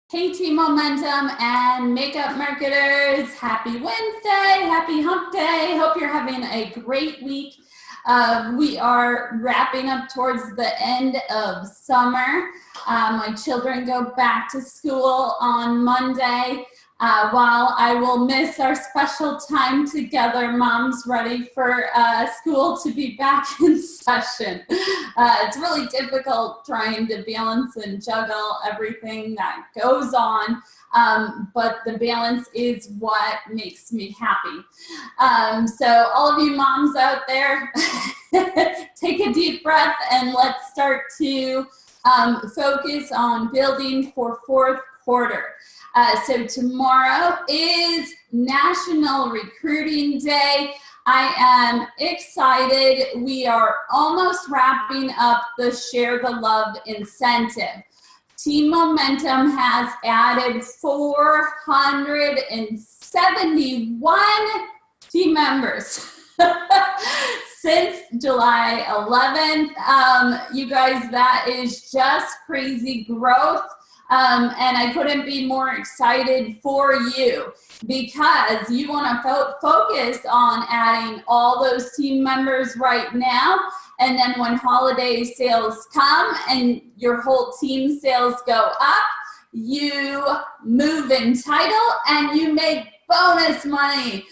Hey Team Momentum and makeup marketers, happy Wednesday, happy hump day. Hope you're having a great week. We are wrapping up towards the end of summer. My children go back to school on Monday. While I will miss our special time together, mom's ready for school to be back in session. It's really difficult trying to balance and juggle everything that goes on, but the balance is what makes me happy. So all of you moms out there, take a deep breath and let's start to focus on building for fourth quarter. So tomorrow is National Recruiting Day. I am excited. We are almost wrapping up the Share the Love incentive. Team Momentum has added 471 team members since July 11th. You guys, that is just crazy growth. And I couldn't be more excited for you because you want to focus on adding all those team members right now. And then when holiday sales come and your whole team sales go up, you move in title and you make bonus money.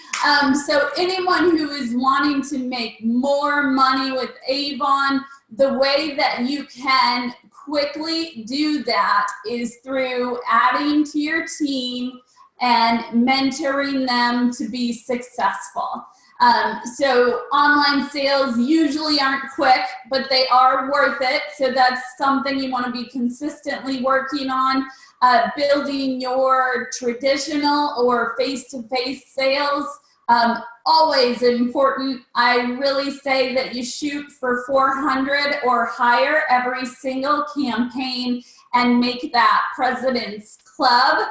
So anyone who is wanting to make more money with Avon, the way that you can quickly do that is through adding to your team and mentoring them to be successful. So online sales usually aren't quick, but they are worth it. So that's something you want to be consistently working on. Building your traditional or face-to-face sales, always important. I really say that you shoot for 400 or higher every single campaign and make that President's Club.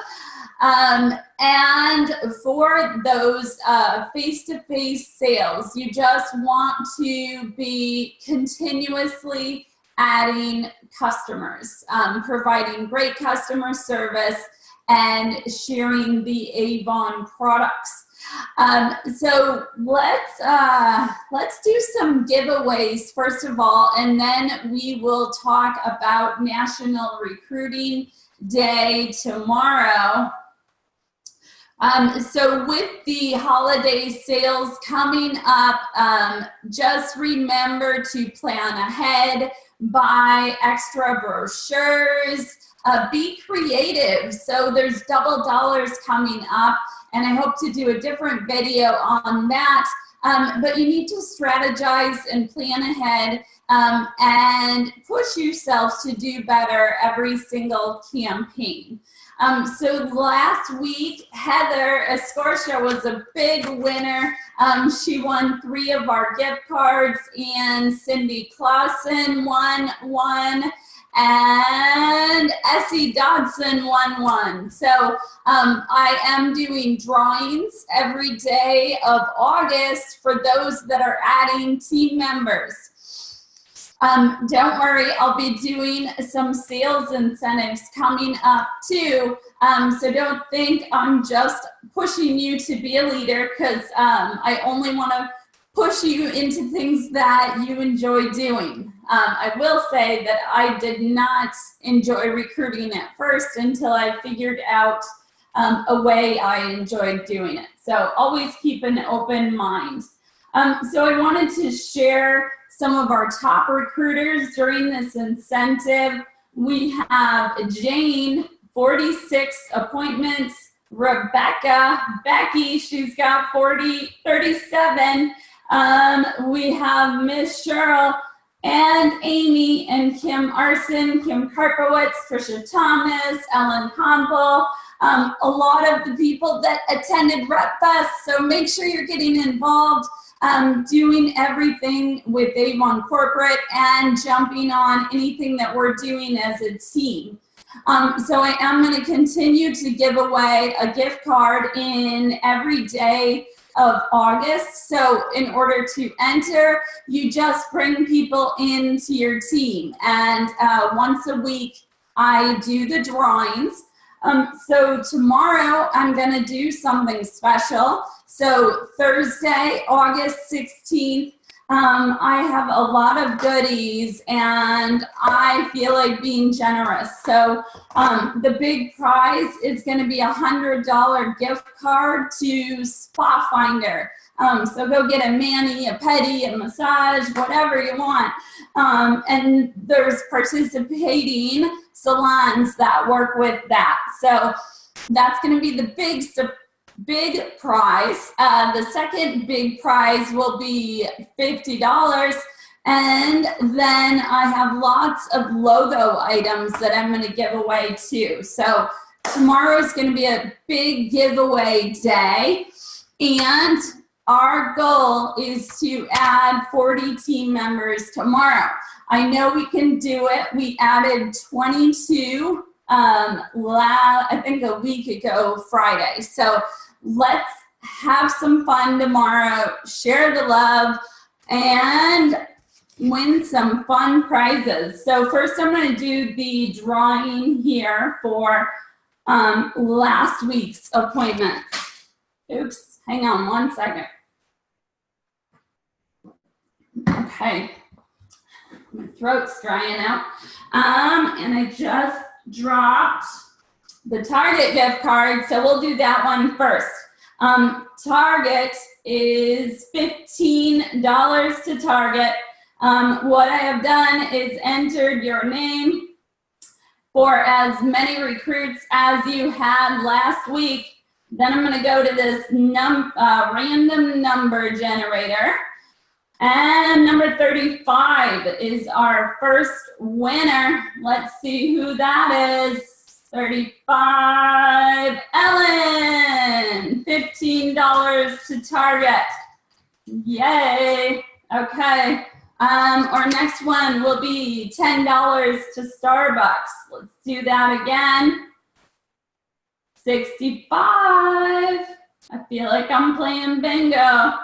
And for those face-to-face sales, you just want to be continuously adding customers, providing great customer service, and sharing the Avon products. So let's do some giveaways first of all, and then we will talk about National Recruiting Day tomorrow. So with the holiday sales coming up, just remember to plan ahead, buy extra brochures, be creative. So there's double dollars coming up, and I hope to do a different video on that. But you need to strategize and plan ahead and push yourself to do better every single campaign. So last week, Heather Escortia was a big winner. She won 3 of our gift cards, and Cindy Clausen won 1, and Essie Dodson won 1. So I am doing drawings every day of August for those that are adding team members. Don't worry, I'll be doing some sales incentives coming up too. So don't think I'm just pushing you to be a leader, because I only want to push you into things that you enjoy doing. I will say that I did not enjoy recruiting at first until I figured out a way I enjoyed doing it. So always keep an open mind. So I wanted to share some of our top recruiters during this incentive. We have Jane, 46 appointments. Becky, she's got 37. We have Miss Cheryl and Amy and Kim Arson, Kim Karpowitz, Trisha Thomas, Ellen Campbell, a lot of the people that attended Rep Fest. So make sure you're getting involved, doing everything with Avon Corporate and jumping on anything that we're doing as a team. So I am going to continue to give away a gift card in every day of August. So in order to enter, you just bring people into your team. And once a week, I do the drawings. So tomorrow I'm gonna do something special. So Thursday, August 16th, I have a lot of goodies and I feel like being generous. So the big prize is gonna be $100 gift card to Spa Finder. So go get a mani, a pedi, a massage, whatever you want. And there's participating salons that work with that. So that's going to be the big prize. The second big prize will be $50. And then I have lots of logo items that I'm going to give away too. So tomorrow is going to be a big giveaway day. And our goal is to add 40 team members tomorrow. I know we can do it. We added 22, I think a week ago Friday. So let's have some fun tomorrow, share the love, and win some fun prizes. So first I'm going to do the drawing here for last week's appointment. Oops, hang on one second. Okay, my throat's drying out. And I just dropped the Target gift card, so we'll do that one first. Target is $15 to Target. What I have done is entered your name for as many recruits as you had last week. Then I'm going to go to this random number generator. And number 35 is our first winner. Let's see who that is. 35, Ellen. $15 to Target. Yay. Okay. Our next one will be $10 to Starbucks. Let's do that again. 65. I feel like I'm playing bingo.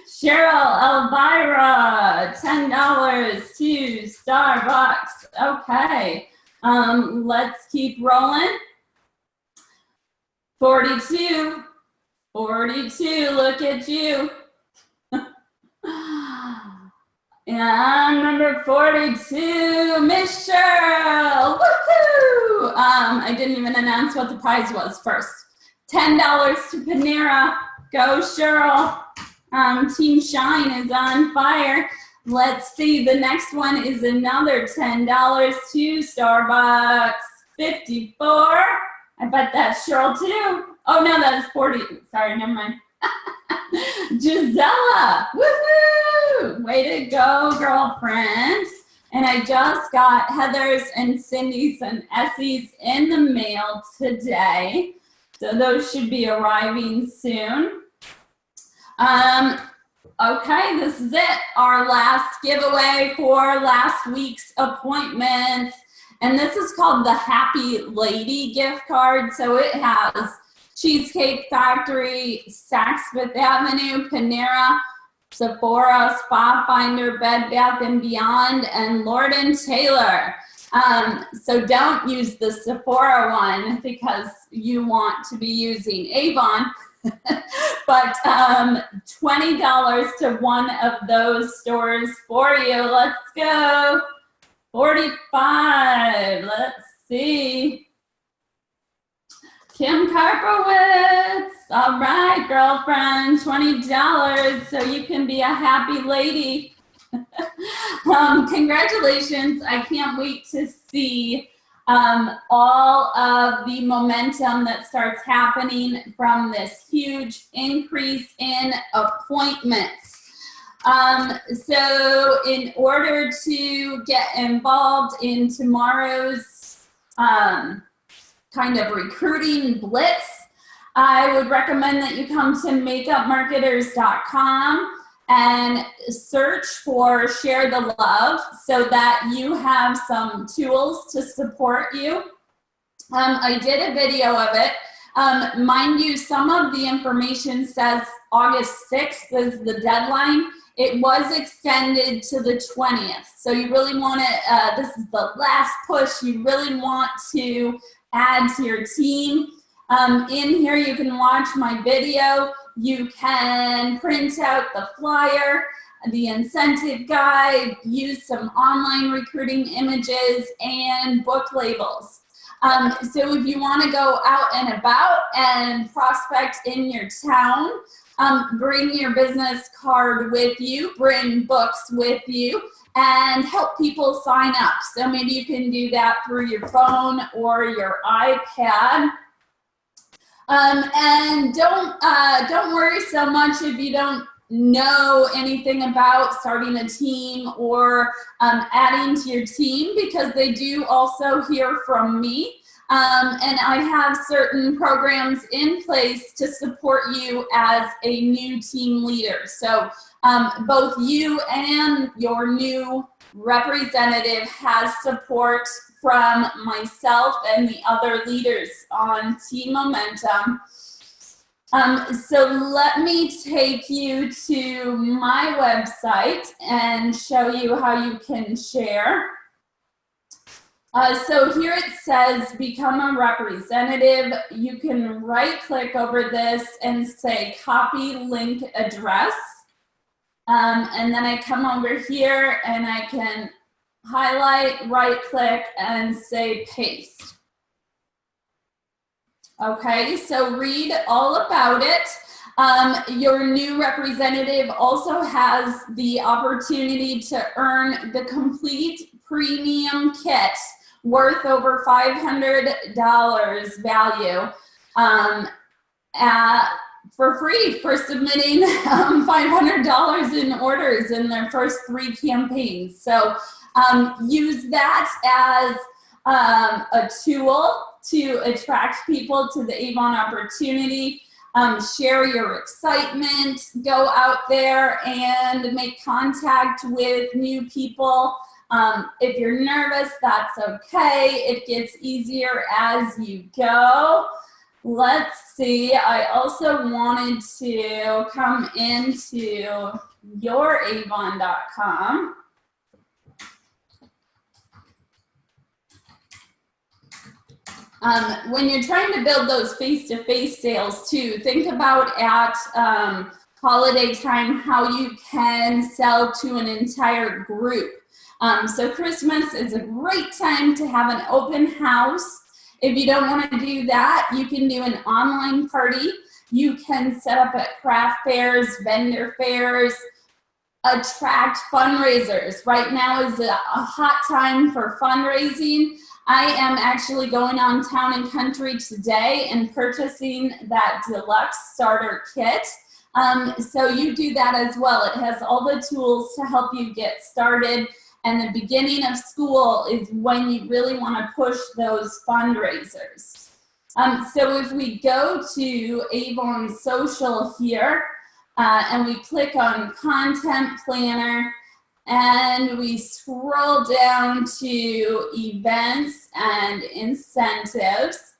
Cheryl Elvira, $10 to Starbucks. Okay, let's keep rolling. 42, look at you. And number 42, Miss Cheryl, woohoo! I didn't even announce what the prize was first. $10 to Panera, go Cheryl. Team Shine is on fire. Let's see, the next one is another $10 to Starbucks. 54. I bet that's Cheryl too. Oh no, that's 40. Sorry, never mind. Gisela, woohoo! Way to go, girlfriend. And I just got Heather's and Cindy's and Essie's in the mail today. So those should be arriving soon. Okay, this is it. Our last giveaway for last week's appointments. And this is called the Happy Lady gift card. So it has Cheesecake Factory, Saks Fifth Avenue, Panera, Sephora, Spa Finder, Bed Bath & Beyond, and Lord & Taylor. So don't use the Sephora one because you want to be using Avon. But $20 to one of those stores for you. Let's go. 45. Let's see. Kim Karpowitz. All right, girlfriend. $20 so you can be a happy lady. Congratulations. I can't wait to see all of the momentum that starts happening from this huge increase in appointments. So in order to get involved in tomorrow's kind of recruiting blitz, I would recommend that you come to makeupmarketers.com and search for Share the Love so that you have some tools to support you. I did a video of it. Mind you, some of the information says August 6th is the deadline. It was extended to the 20th. So you really want to, this is the last push, you really want to add to your team. In here, you can watch my video. You can print out the flyer, the incentive guide, use some online recruiting images, and book labels. So if you want to go out and about and prospect in your town, bring your business card with you, bring books with you, and help people sign up. So maybe you can do that through your phone or your iPad. And don't worry so much if you don't know anything about starting a team or adding to your team, because they do also hear from me. And I have certain programs in place to support you as a new team leader. So both you and your new representative has support from myself and the other leaders on Team Momentum. So let me take you to my website and show you how you can share. So here it says become a representative. You can right click over this and say copy link address. And then I come over here and I can highlight, right click, and say paste. Okay, so read all about it. Your new representative also has the opportunity to earn the complete premium kit worth over $500 value for free for submitting $500 in orders in their first 3 campaigns. So use that as a tool to attract people to the Avon opportunity. Share your excitement, go out there and make contact with new people. If you're nervous, that's okay. It gets easier as you go. Let's see, I also wanted to come into youravon.com. When you're trying to build those face-to-face sales too, think about at holiday time how you can sell to an entire group. So Christmas is a great time to have an open house. If you don't want to do that, you can do an online party. You can set up at craft fairs, vendor fairs, attract fundraisers. Right now is a hot time for fundraising. I am actually going on Town and Country today and purchasing that deluxe starter kit. So you do that as well. It has all the tools to help you get started. And the beginning of school is when you really want to push those fundraisers. So if we go to Avon Social here, and we click on Content Planner, and we scroll down to Events and Incentives,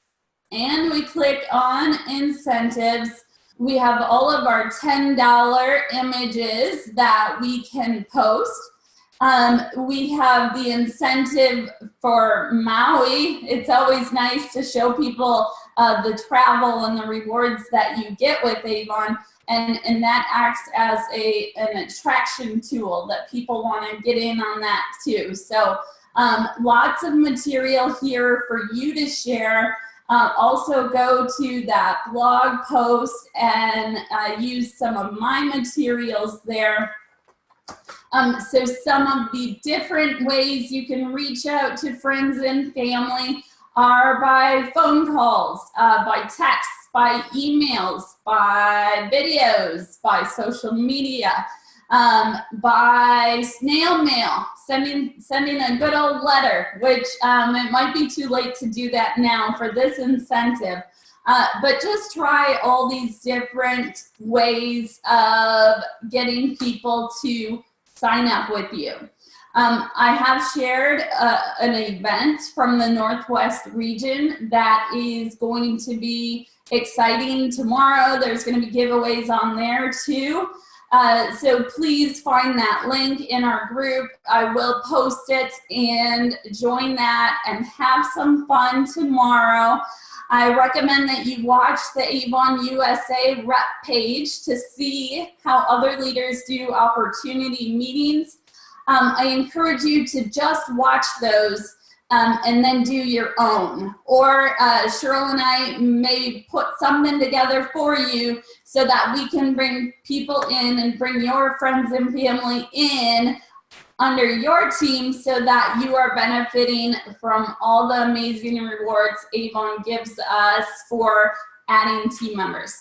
and we click on Incentives, we have all of our $10 images that we can post. We have the incentive for Maui. It's always nice to show people the travel and the rewards that you get with Avon, and that acts as an attraction tool that people want to get in on that too. So lots of material here for you to share. Also go to that blog post and use some of my materials there. So some of the different ways you can reach out to friends and family are by phone calls, by texts, by emails, by videos, by social media, by snail mail, sending a good old letter, which it might be too late to do that now for this incentive. But just try all these different ways of getting people to sign up with you. I have shared an event from the Northwest region that is going to be exciting tomorrow. There's going to be giveaways on there too. So please find that link in our group. I will post it and join that and have some fun tomorrow. I recommend that you watch the Avon USA rep page to see how other leaders do opportunity meetings. I encourage you to just watch those and then do your own. Or Cheryl and I may put something together for you so that we can bring people in and bring your friends and family in under your team so that you are benefiting from all the amazing rewards Avon gives us for adding team members.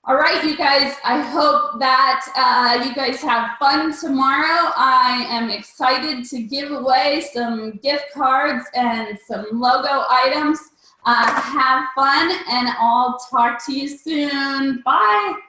All right, you guys, I hope that you guys have fun tomorrow. I am excited to give away some gift cards and some logo items. Have fun, and I'll talk to you soon. Bye.